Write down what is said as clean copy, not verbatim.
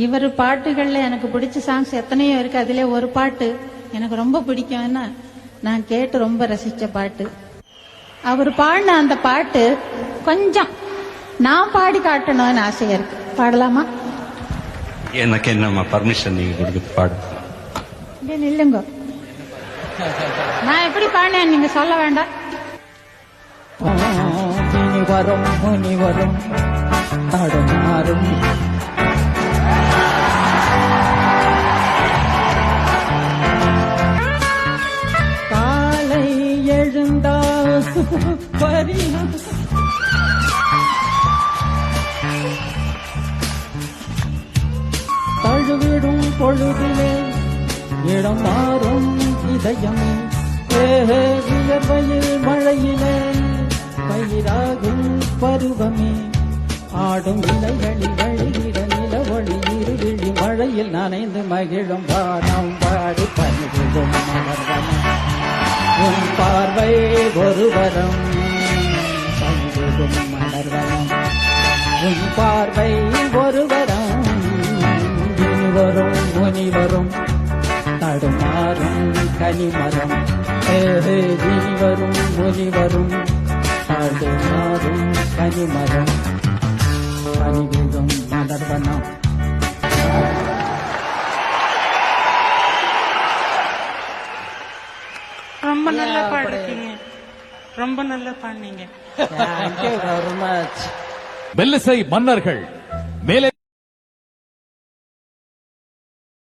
இவர் பாட்டுகள்ல எனக்கு பிடிச்ச சாங்ஸ் எத்தனையோ இருக்கு. அதுல ஒரு பாட்டு எனக்கு ரொம்ப பிடிக்கும்னா நான் கேட்டு ரொம்ப ரசிச்ச பாட்டு. அவர் பாடின அந்த பாட்டு கொஞ்சம் நான் பாடி காட்டணும்னு ஆசையா இருக்கு. பாடலாமா? எனக்கு என்னம்மா பர்மிஷன் நீங்க கொடுத்து பாடு. இங்க நில்லுங்க. நான் எப்படி பாடினேன் நீங்க சொல்ல வேண்டாம். வரும் முனி வரும் தடுமாறும் காலை எழுந்தால் தழுவிடும் பொழுதிலே இடம் மாறும் இதயமே வியர்வையில் மழையிலே பயிராகும் பருவமே ஆடும் இலைகளில் வழிகிற நில ஒளி இருவிழி மழையில் நனைந்து மகிழும் வானம் பாடி பணிவிடும் மலர்வனம் உன் பார்வை ஒருவரம் பணிவிடும் மலர்வனம் உன் பார்வை ஒருவரம் இனிவரும் முனிவரும் தடுமாறும் கனிமரம் இனிவரும் முனிவரும் தடுமாறும் கனிமரம் பணிவிடும் மலர்வனம். ரொம்ப நல்லா பாடுறீங்க, ரொம்ப நல்லா பாடுனீங்க. Thank you very much. மெல்லிசை மன்னர்கள்